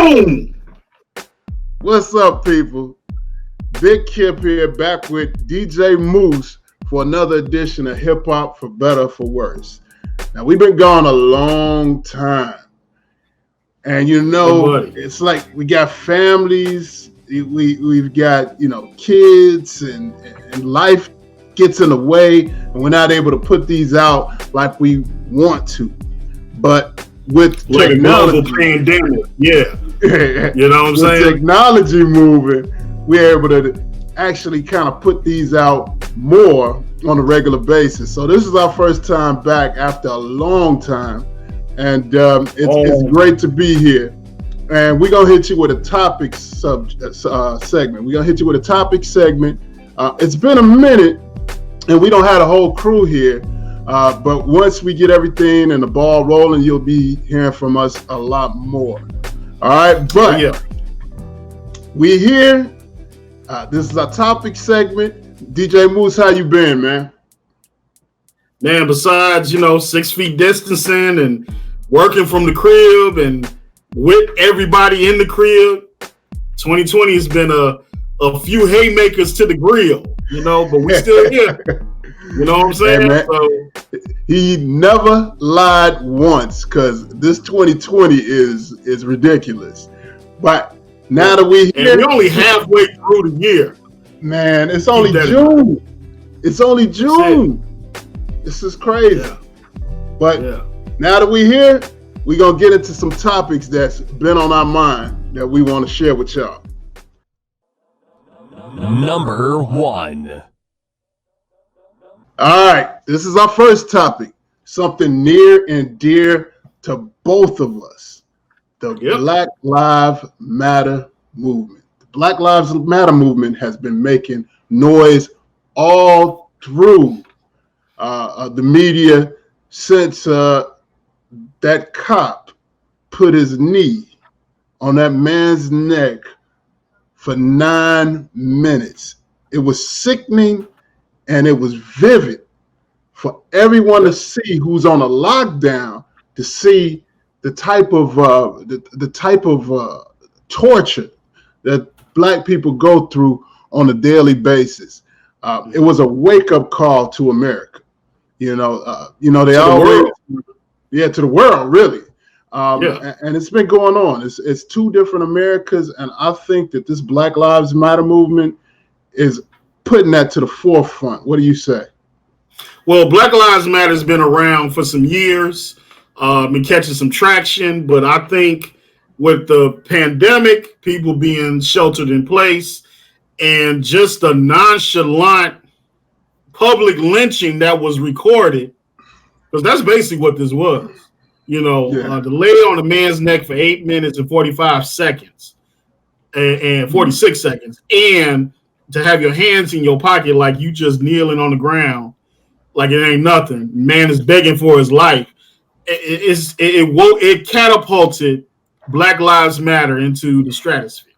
Boom! What's up, people? Big Kip here, back with DJ Moose for another edition of Hip Hop for Better for Worse. Now, we've been gone a long time. And it's like we got families, we've got, kids, and life gets in the way, and we're not able to put these out like we want to. But with like technology, another pandemic, yeah. You know what I'm saying? With technology moving, we're able to actually kind of put these out more on a regular basis. So this is our first time back after a long time, and it's great to be here. And we're gonna hit you with a topic segment. We're gonna hit you with a topic segment. It's been a minute, and we don't have a whole crew here. But once we get everything and the ball rolling, you'll be hearing from us a lot more. All right, but we here. This is our topic segment. DJ Moose, how you been, man? Man, besides 6 feet distancing and working from the crib and with everybody in the crib, 2020 has been a few haymakers to the grill, but we still here. You know what I'm saying? Hey, so, he never lied once, because this 2020 is ridiculous. But now that we're here, and we're only halfway through the year. Man, it's only June. It's only June. This is crazy. Yeah. But now that we're here, we're going to get into some topics that's been on our mind that we want to share with y'all. Number 1. All right, this is our first topic, something near and dear to both of us, the Black Lives Matter movement. The Black Lives Matter movement has been making noise all through the media since that cop put his knee on that man's neck for 9 minutes. It was sickening. And it was vivid for everyone to see who's on a lockdown, to see the type of torture that Black people go through on a daily basis. It was a wake-up call to America. They always, to the world, really. And it's been going on. It's two different Americas, and I think that this Black Lives Matter movement is putting that to the forefront. What do you say? Well, Black Lives Matter has been around for some years, been catching some traction, but I think with the pandemic, people being sheltered in place, and just the nonchalant public lynching that was recorded, because that's basically what this was. The lay on a man's neck for 8 minutes and 45 seconds and 46 seconds, and to have your hands in your pocket like you just kneeling on the ground, like it ain't nothing. Man is begging for his life. It catapulted Black Lives Matter into the stratosphere.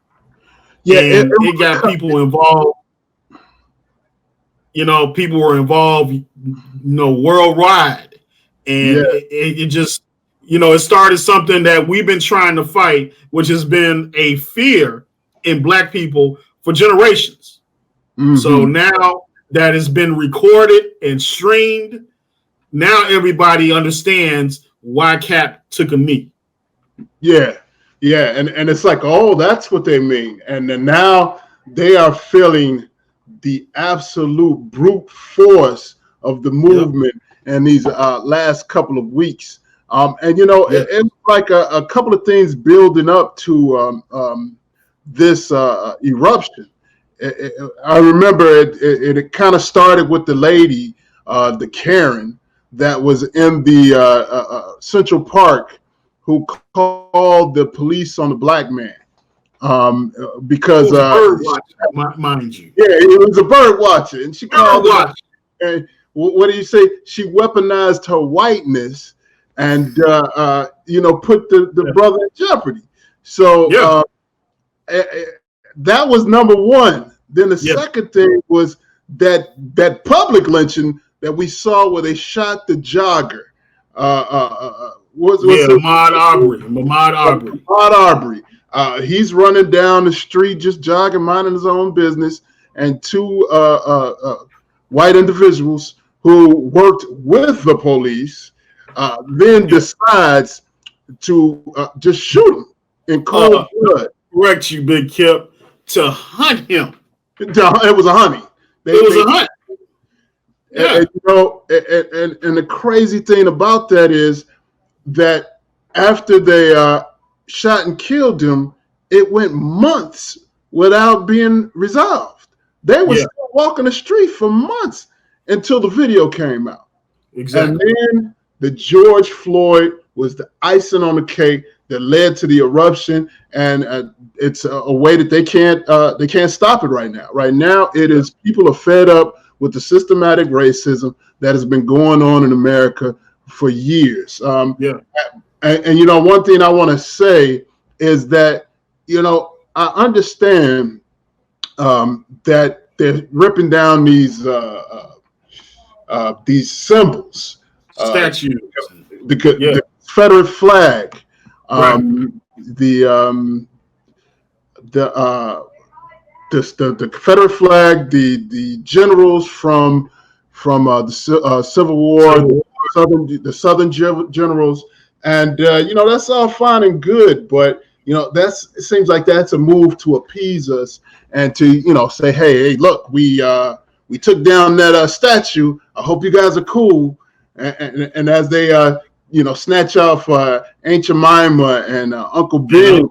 Yeah, and it got people involved. People were involved, worldwide, and it just, it started something that we've been trying to fight, which has been a fear in Black people for generations. Mm-hmm. So now that has been recorded and streamed, now everybody understands why Cap took a knee. Yeah, and it's like, oh, that's what they mean. And then now they are feeling the absolute brute force of the movement in these last couple of weeks. It's like a couple of things building up to this eruption. I remember it kind of started with the lady, the Karen, that was in the Central Park, who called the police on the Black man because bird watcher, mind you. Yeah, it was a bird watcher, and she called. And what do you say? She weaponized her whiteness and put the brother in jeopardy. So that was number one. Then the second thing was that public lynching that we saw where they shot the jogger. Ahmaud Arbery. He's running down the street, just jogging, minding his own business, and two white individuals who worked with the police then decides to just shoot him in cold blood. Correct you, Big Kip. To hunt him. It was a honey. It was a hunt. Yeah. And the crazy thing about that is that after they shot and killed him, it went months without being resolved. They were still walking the street for months until the video came out. Exactly. And then the George Floyd was the icing on the cake that led to the eruption, and it's a way that they can't stop it right now. Right now, it is people are fed up with the systematic racism that has been going on in America for years. And one thing I want to say is that I understand that they're ripping down these symbols, statues, the Confederate flag, the Confederate flag, the generals from the Civil War, the Southern generals, and that's all fine and good, but it seems like that's a move to appease us and to say, hey, look, we took down that statue. I hope you guys are cool, and as they snatch off Aunt Jemima and Uncle Ben,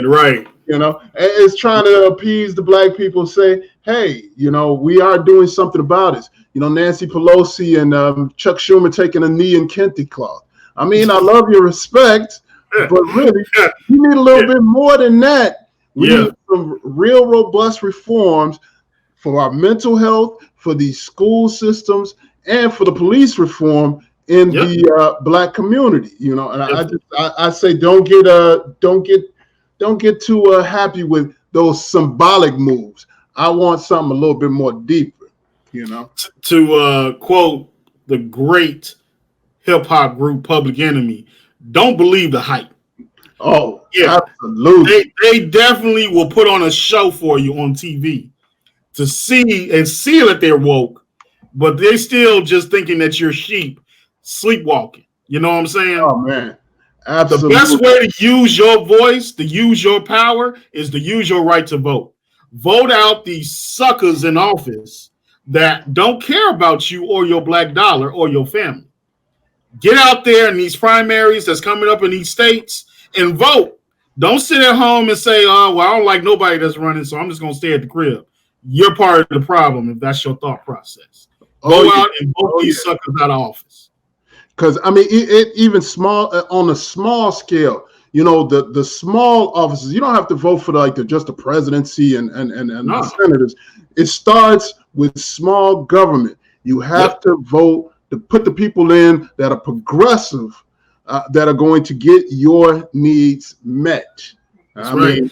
right? It's trying to appease the black people. Say, hey, we are doing something about it. Nancy Pelosi and Chuck Schumer taking a knee in Kente cloth. I mean, I love your respect, but really, you need a little bit more than that. We need some real robust reforms for our mental health, for the school systems, and for the police reform in the black community. And I say don't get too happy with those symbolic moves. I want something a little bit more deeper. To quote the great hip hop group Public Enemy, don't believe the hype. Oh, yeah, absolutely. They definitely will put on a show for you on TV to see that they're woke, but they're still just thinking that you're sheep sleepwalking. You know what I'm saying? Oh, man. Absolutely. The best way to use your voice, to use your power, is to use your right to vote. Vote out these suckers in office that don't care about you or your black dollar or your family. Get out there in these primaries that's coming up in these states and vote. Don't sit at home and say, oh, well, I don't like nobody that's running, so I'm just going to stay at the crib. You're part of the problem if that's your thought process. Go out and vote these suckers out of office. Because, I mean, it even small on a small scale, the small offices, you don't have to vote for just the presidency and the senators. It starts with small government. You have to vote to put the people in that are progressive, that are going to get your needs met. That's right.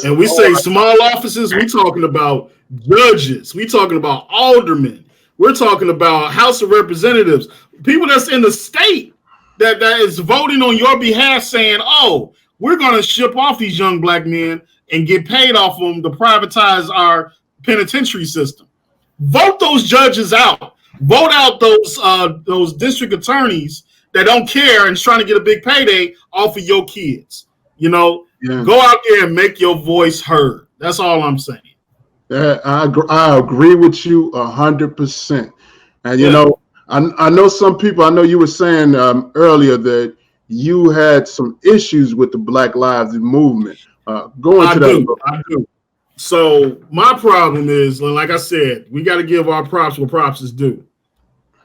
And we say small offices, we're talking about judges. We're talking about aldermen. We're talking about House of Representatives, people that's in the state that is voting on your behalf saying, oh, we're going to ship off these young black men and get paid off of them to privatize our penitentiary system. Vote those judges out. Vote out those district attorneys that don't care and is trying to get a big payday off of your kids. Go out there and make your voice heard. That's all I'm saying. I agree with you 100%. And I know some people. I know you were saying earlier that you had some issues with the Black Lives movement. I do. So my problem is, like I said, we got to give our props where props is due.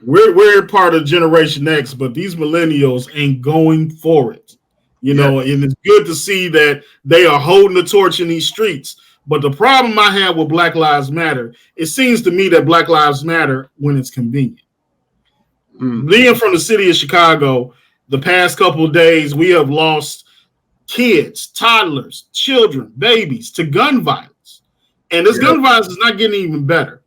We're part of Generation X, but these millennials ain't going for it. And it's good to see that they are holding the torch in these streets. But the problem I have with Black Lives Matter, it seems to me that Black Lives Matter when it's convenient. Being from the city of Chicago, the past couple of days, we have lost kids, toddlers, children, babies to gun violence. And this gun violence is not getting even better.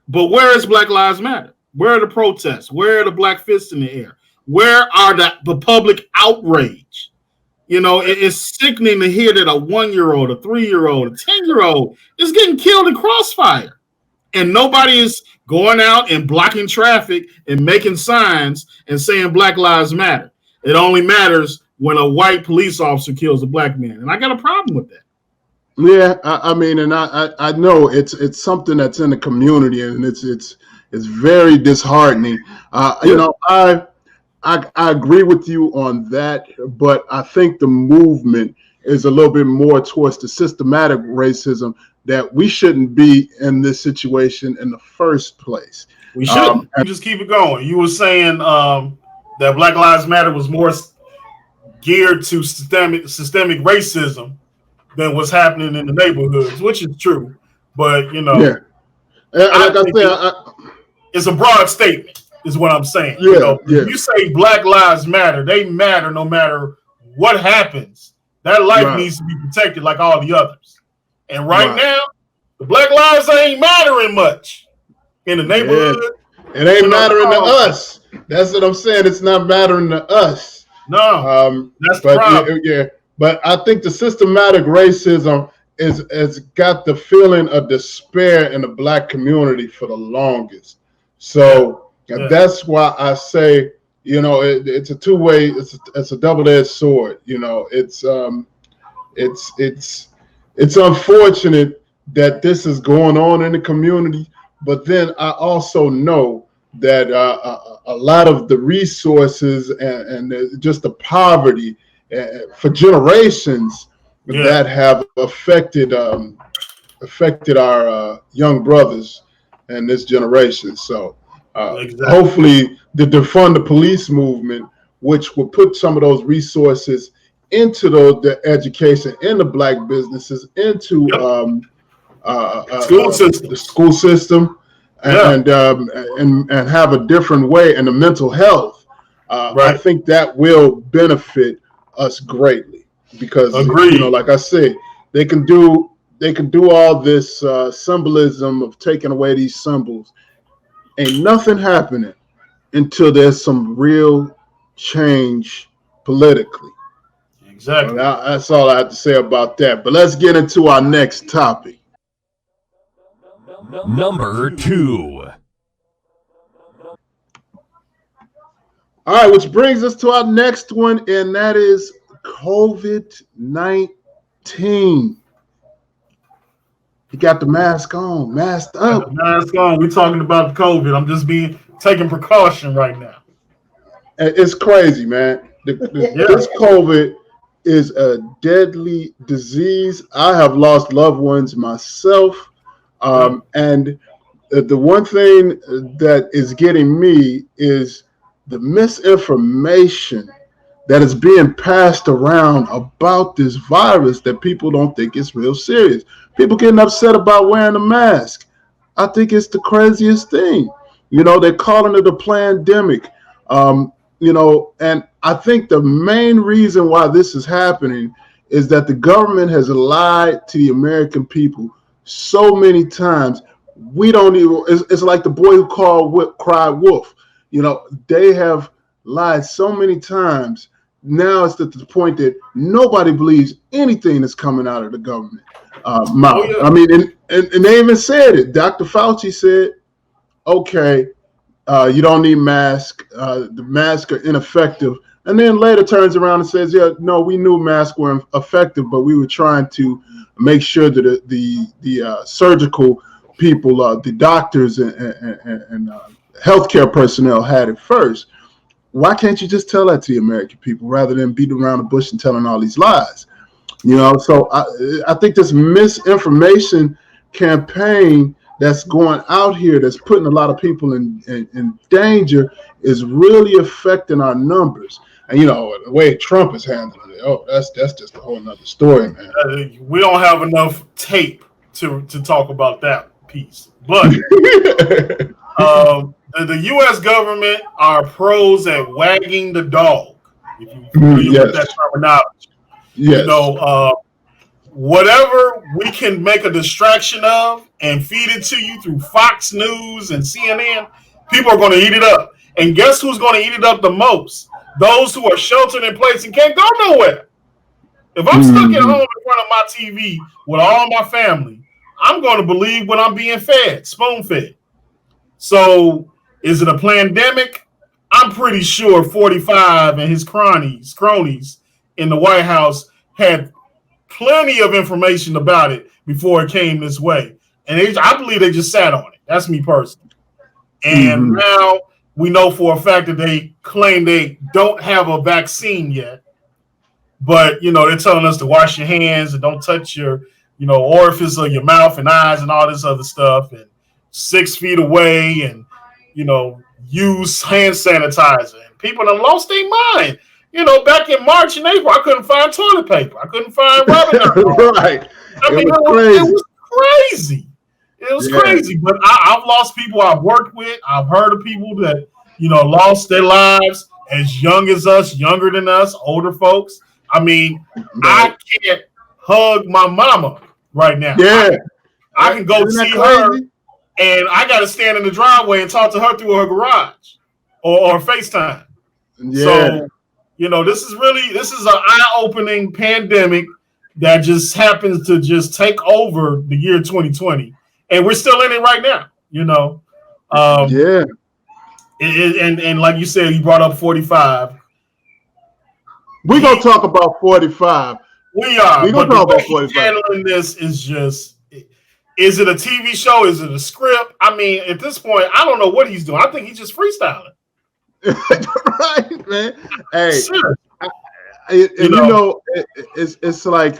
But where is Black Lives Matter? Where are the protests? Where are the black fists in the air? Where are the public outrage? You know, it's sickening to hear that a 1-year-old, a 3-year-old, a 10-year-old is getting killed in crossfire. And nobody is going out and blocking traffic and making signs and saying Black Lives Matter. It only matters when a white police officer kills a black man. And I got a problem with that. Yeah, I mean, and I know it's something that's in the community, and it's very disheartening. You know, I agree with you on that, but I think the movement is a little bit more towards the systematic racism that we shouldn't be in this situation in the first place. We shouldn't. You just keep it going. You were saying that Black Lives Matter was more geared to systemic racism than what's happening in the neighborhoods, which is true. But, you know, yeah. Like I said, it's a broad statement, is what I'm saying. Yeah, you know, if you say Black Lives Matter, they matter no matter what happens. That life needs to be protected like all the others. And right now, the Black lives ain't mattering much in the neighborhood. Yeah. It ain't mattering to us. That's what I'm saying. It's not mattering to us. No, that's the problem. Yeah. But I think the systematic racism has got the feeling of despair in the black community for the longest. So that's why I say, you know, it's a two-way, it's a double-edged sword. You know, it's unfortunate that this is going on in the community, but then I also know that a lot of the resources and just the poverty for generations that have affected our young brothers and this generation. So hopefully the defund the police movement, which will put some of those resources into the education in the black businesses, into the school system, and have a different way in the mental health. I think that will benefit us greatly because, you know, like I said, they can do all this symbolism of taking away these symbols. Ain't nothing happening until there's some real change politically. Exactly. That's all I have to say about that. But let's get into our next topic. Number 2. All right, which brings us to our next one, and that is COVID-19. He got the mask on, masked up. Mask on. We're talking about COVID. I'm just taking precaution right now. It's crazy, man. This COVID is a deadly disease. I have lost loved ones myself. And the one thing that is getting me is the misinformation that is being passed around about this virus that people don't think is real serious. People getting upset about wearing a mask. I think it's the craziest thing. You know, they're calling it a pandemic. You know, and I think the main reason why this is happening is that the government has lied to the American people so many times. We don't even, it's like the boy who cried wolf. You know, they have lied so many times. Now it's at the point that nobody believes anything that's coming out of the government mouth. I mean, and they even said it. Dr. Fauci said, okay, you don't need masks. The masks are ineffective. And then later turns around and says, yeah, no, we knew masks were effective, but we were trying to make sure that the surgical people, the doctors and healthcare personnel had it first. Why can't you just tell that to the American people rather than beating around the bush and telling all these lies? You know, so I think this misinformation campaign that's going out here, that's putting a lot of people in danger, is really affecting our numbers. And, you know, the way Trump is handling it, that's just a whole nother story, man. We don't have enough tape to talk about that piece. But the U.S. government are pros at wagging the dog, if you familiar with that terminology. Yes. You know, whatever we can make a distraction of and feed it to you through Fox News and CNN, people are going to eat it up. And guess who's going to eat it up the most? Those who are sheltered in place and can't go nowhere. If I'm stuck at home in front of my TV with all my family, I'm going to believe when I'm being fed, spoon fed. So is it a pandemic? I'm pretty sure 45 and his cronies in the White House had plenty of information about it before it came this way. And I believe they just sat on it. That's me personally. And now we know for a fact that they claim they don't have a vaccine yet. But, they're telling us to wash your hands and don't touch your, orifice of your mouth and eyes and all this other stuff. And 6 feet away and, use hand sanitizer. And people have lost their mind. Back in March and April, I couldn't find toilet paper. I couldn't find rubber. Right. It was crazy. It was crazy. But I've lost people I've worked with. I've heard of people that, lost their lives as young as us, younger than us, older folks. I mean, I can't hug my mama right now. Yeah. I can go see her, and I got to stand in the driveway and talk to her through her garage or FaceTime. Yeah. So, this is an eye-opening pandemic that just happens to just take over the year 2020. And we're still in it right now, And like you said, you brought up 45. We're going to talk about 45. We are. We're going to talk about 45. Handling this is just, is it a TV show? Is it a script? I mean, at this point, I don't know what he's doing. I think he's just freestyling. Right, man. Hey, sure. It's like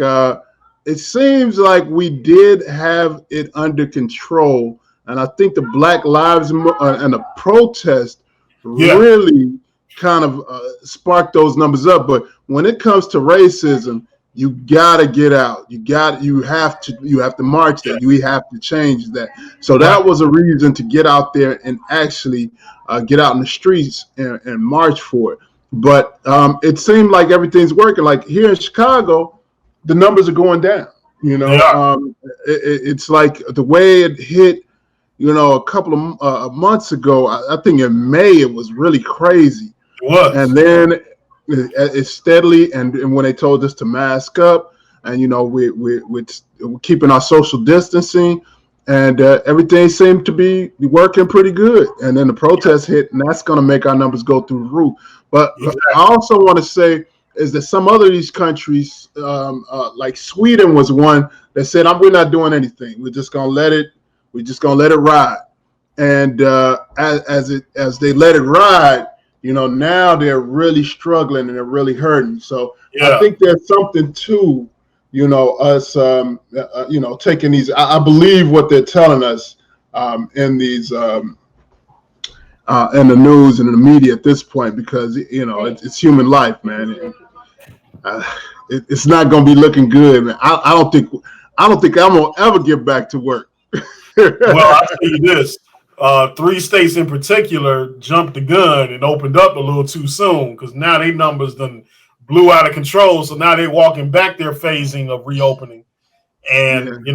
it seems like we did have it under control, and I think the Black Lives and the protest really kind of sparked those numbers up. But when it comes to racism, you gotta get out. You have to march that. You have to change that. So that was a reason to get out there and actually get out in the streets and march for it. But it seemed like everything's working. Like here in Chicago, the numbers are going down. It's like the way it hit. A couple of months ago, I think in May, it was really crazy. It was. And then it's steadily, and when they told us to mask up, and we're keeping our social distancing, and everything seemed to be working pretty good. And then the protest hit, and that's going to make our numbers go through the roof. But I also want to say is that some other of these countries, like Sweden, was one that said, "We're not doing anything. We're just going to let it. We're just going to let it ride." And as they let it ride, now they're really struggling and they're really hurting. So I think there's something to, us, taking these. I believe what they're telling us in these, in the news and in the media at this point, because it's human life, man. It's not going to be looking good, man. I don't think I'm going to ever get back to work. Well, I'll tell you this. 3 states in particular jumped the gun and opened up a little too soon, because now their numbers done blew out of control. So now they're walking back their phasing of reopening. And,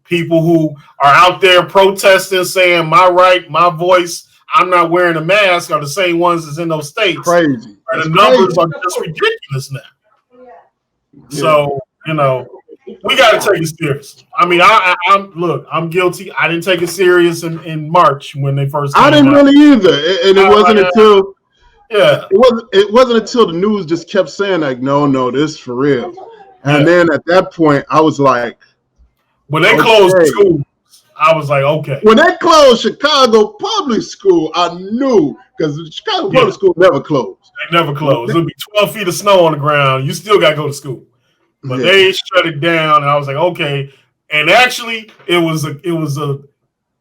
people who are out there protesting, saying my right, my voice, I'm not wearing a mask, are the same ones as in those states. Crazy. And the numbers are just ridiculous now. Yeah. So, we got to take it serious. I mean, I'm guilty. I didn't take it serious in March when they first came I didn't out. really either. And it wasn't until it wasn't until the news just kept saying like, no, this is for real. And then at that point, I was like, when they closed schools, I was like, okay. When they closed Chicago Public School, I knew, because Chicago Public School never closed. They never closed. It'll be 12 feet of snow on the ground. You still got to go to school. But they shut it down, and I was like, okay. And actually, it was a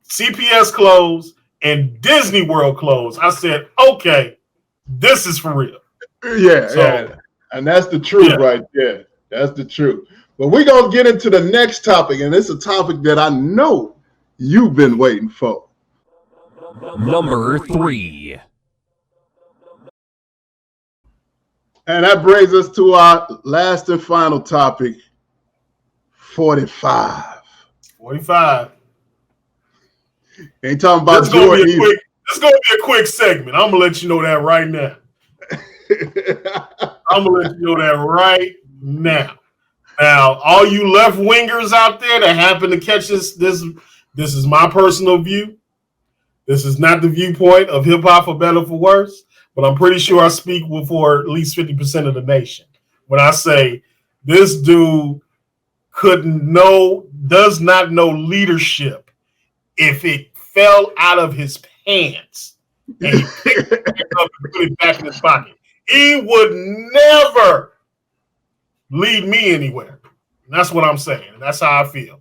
CPS closed and Disney World closed. I said, okay, this is for real. Yeah. And that's the truth right there. That's the truth. But we're going to get into the next topic, and it's a topic that I know you've been waiting for. Number 3. And that brings us to our last and final topic, 45. 45. Ain't talking about Jordan either. It's going to be a quick segment. I'm going to let you know that right now. I'm going to let you know that right now. Now, all you left wingers out there that happen to catch this is my personal view. This is not the viewpoint of hip hop for better or for worse, but I'm pretty sure I speak for at least 50% of the nation when I say this dude does not know leadership if it fell out of his pants and he picked it back up and put it back in his pocket. He would never lead me anywhere. And that's what I'm saying. That's how I feel.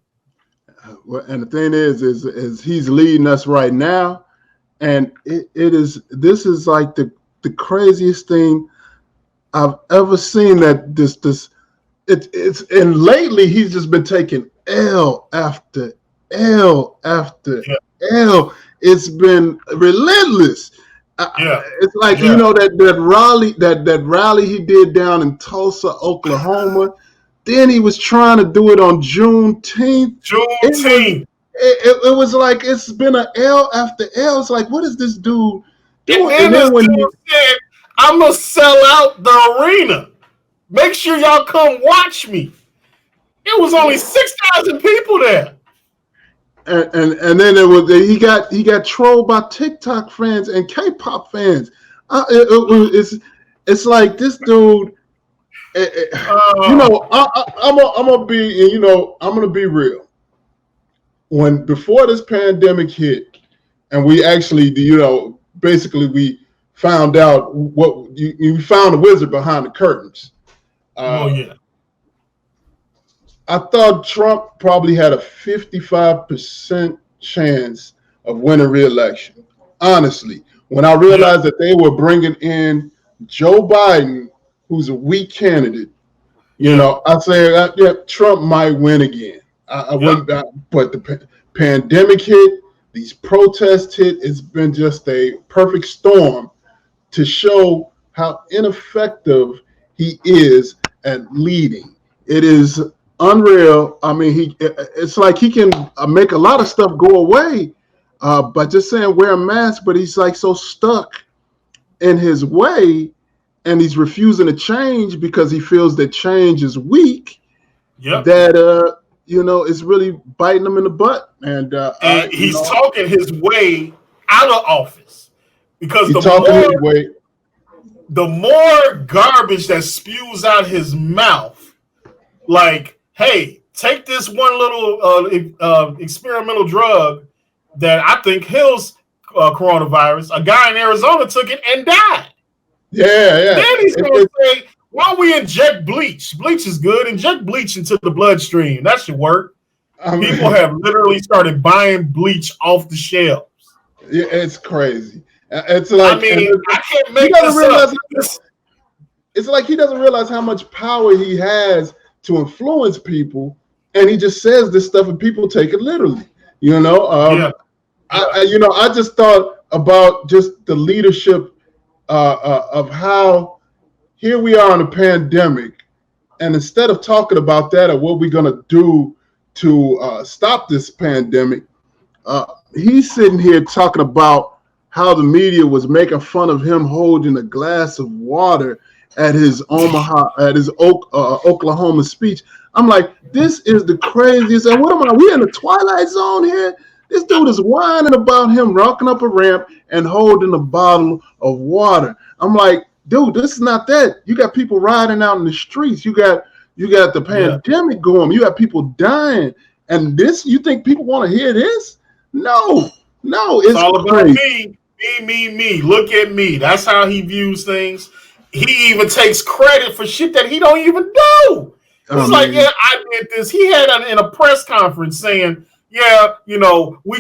Well, and the thing is he's leading us right now, and this is like the craziest thing I've ever seen. That it's and lately he's just been taking L after L after L. It's been relentless. It's like that rally he did down in Tulsa, Oklahoma. Then he was trying to do it on Juneteenth. It was like it's been an L after L. It's like, what is this dude doing? And then when he said, "I'm gonna sell out the arena. Make sure y'all come watch me." It was only 6,000 people there. And then he got trolled by TikTok fans and K-pop fans. It's like this dude. I'm gonna be real. Before this pandemic hit, and we actually, basically we found out what you found the wizard behind the curtains. I thought Trump probably had a 55% chance of winning re-election. Honestly, when I realized that they were bringing in Joe Biden, who's a weak candidate, I said, Trump might win again. I went back, but the pandemic hit, these protests hit. It's been just a perfect storm to show how ineffective he is at leading. It is unreal. I mean, it's like he can make a lot of stuff go away by just saying wear a mask, but he's like so stuck in his way, and he's refusing to change because he feels that change is weak. That it's really biting him in the butt, and he's talking his way out of office because the more garbage that spews out his mouth, like, hey, take this one little experimental drug that I think heals coronavirus. A guy in Arizona took it and died. Yeah. Then he's going to say, why don't we inject bleach? Bleach is good. Inject bleach into the bloodstream. That should work. People have literally started buying bleach off the shelves. Yeah, it's crazy. It's like, I can't make this up. It's like he doesn't realize how much power he has to influence people, and he just says this stuff and people take it literally. I just thought about just the leadership of how here we are in a pandemic, and instead of talking about that or what we're going to do to stop this pandemic, he's sitting here talking about how the media was making fun of him holding a glass of water at his Oklahoma speech. I'm like, this is the craziest. And what am I? We in the Twilight Zone here? This dude is whining about him walking up a ramp and holding a bottle of water. I'm like, dude, this is not that. You got people riding out in the streets. You got the pandemic going. You got people dying. And this, you think people want to hear this? No, it's all about me. Look at me. That's how he views things. He even takes credit for shit that he don't even do. He's like, I did this. He had in a press conference saying, we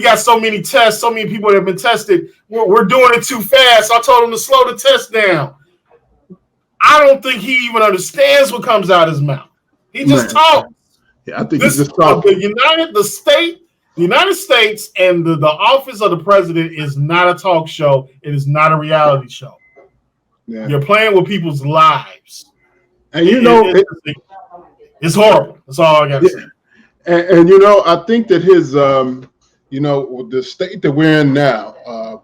got so many tests, so many people that have been tested. We're doing it too fast. I told him to slow the test down. I don't think he even understands what comes out of his mouth. He just talks. Yeah, I think he's just talking. The United States and the office of the president is not a talk show. It is not a reality show. Yeah. You're playing with people's lives. And it's horrible. That's all I got to say. And I think that his, the state that we're in now,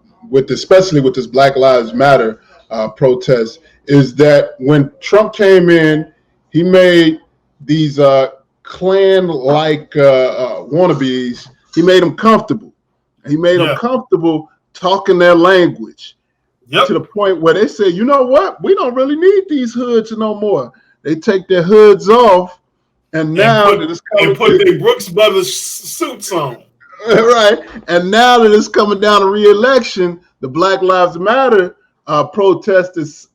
especially with this Black Lives Matter protest, is that when Trump came in, he made these clan-like wannabes. He made them comfortable. He made them comfortable talking their language to the point where they say, you know what? We don't really need these hoods no more. They take their hoods off, and now put their Brooks Brothers suits on. Right. And now that it's coming down to re-election, the Black Lives Matter protest is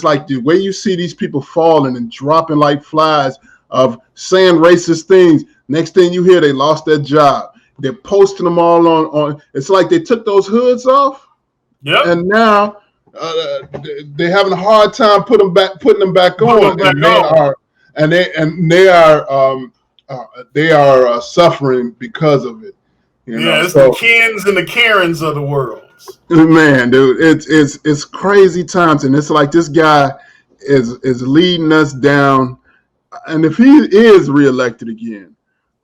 like the way you see these people falling and dropping like flies of saying racist things. Next thing you hear, they lost their job. They're posting them all on. It's like they took those hoods off, and now they're having a hard time putting them back on. They are suffering because of it. It's the Kens and the Karens of the world. Man, dude, it's crazy times, and it's like this guy is leading us down. And if he is reelected again,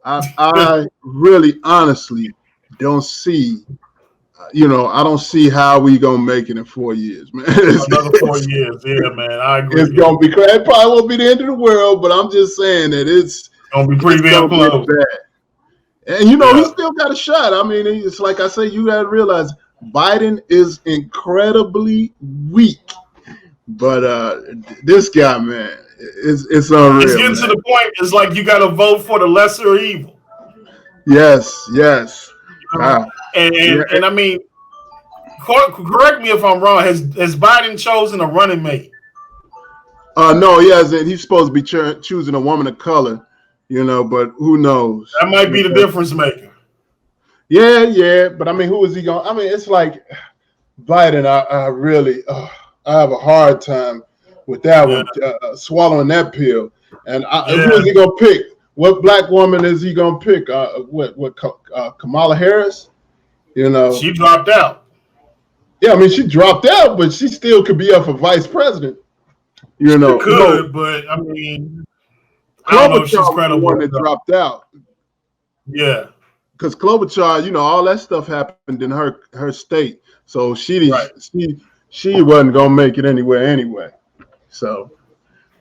I really honestly don't see. I don't see how we gonna make it in 4 years, man. Another 4 years, yeah, man. I agree. It's gonna be crazy. It probably won't be the end of the world, but I'm just saying that it's gonna be pretty damn close. And he still got a shot. I mean, it's like I say, you gotta realize Biden is incredibly weak, but this guy, man, it's unreal. It's getting to the point. It's like you gotta vote for the lesser evil. Yes. And I mean, correct me if I'm wrong. Has Biden chosen a running mate? No, he hasn't. He's supposed to be choosing a woman of color, but who knows? That might be the difference maker. Yeah. But I mean, who is he going? I mean, it's like Biden. I really, I have a hard time with that one, swallowing that pill. And who is he going to pick? What black woman is he going to pick? Kamala Harris? She dropped out. Yeah, I mean, she dropped out, but she still could be up for vice president. She could, but I mean, I don't know if she's credible. One that dropped out. Yeah, because Klobuchar, all that stuff happened in her state, so she wasn't gonna make it anywhere anyway. So,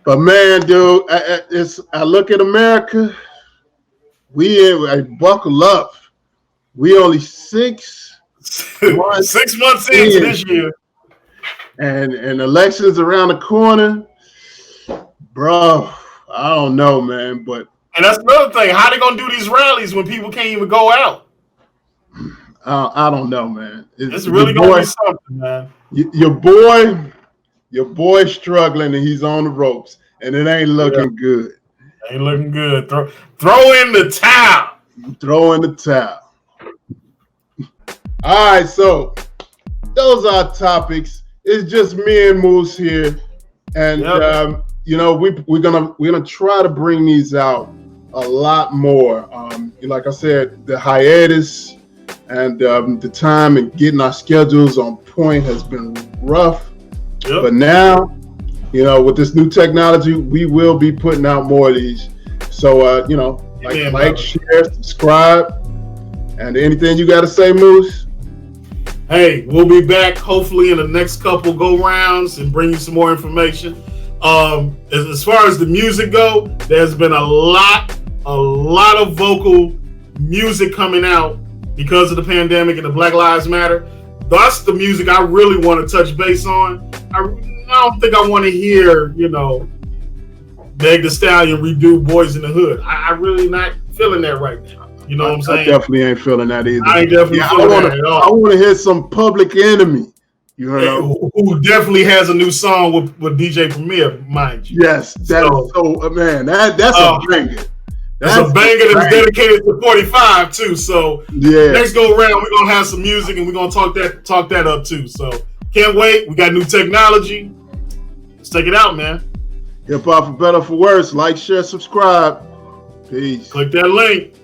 but man, dude, I look at America. I buckle up. We only 6 months 6 months into this year, and elections around the corner, bro. I don't know, man, but that's another thing. How they gonna do these rallies when people can't even go out? I don't know, man. It's really gonna be something, man. Your boy struggling, and he's on the ropes, and it ain't looking good. Ain't looking good. Throw in the towel. Throw in the towel. All right, so those are topics. It's just me and Moose here, and we're gonna try to bring these out a lot more. Like I said, the hiatus and the time and getting our schedules on point has been rough. Yep. But now, with this new technology, we will be putting out more of these. So, like, share, subscribe, and anything you got to say, Moose? Hey, we'll be back hopefully in the next couple go rounds and bring you some more information. As far as the music go, there's been a lot of vocal music coming out because of the pandemic and the Black Lives Matter. That's the music I really want to touch base on. I don't think I want to hear, Meg Thee Stallion redo Boys in the Hood. I really not feeling that right now. You know what I'm saying? I definitely ain't feeling that either. I ain't definitely feeling that at all. I want to hear some Public Enemy. You heard? Who definitely has a new song with DJ Premier, mind you. Yes, that's man. That's a banger. That's a banger that's dedicated to 45 too. So next go around, we're gonna have some music and we're gonna talk that up too. So can't wait. We got new technology. Let's take it out, man. Hip hop for better, for worse. Like, share, subscribe. Peace. Click that link.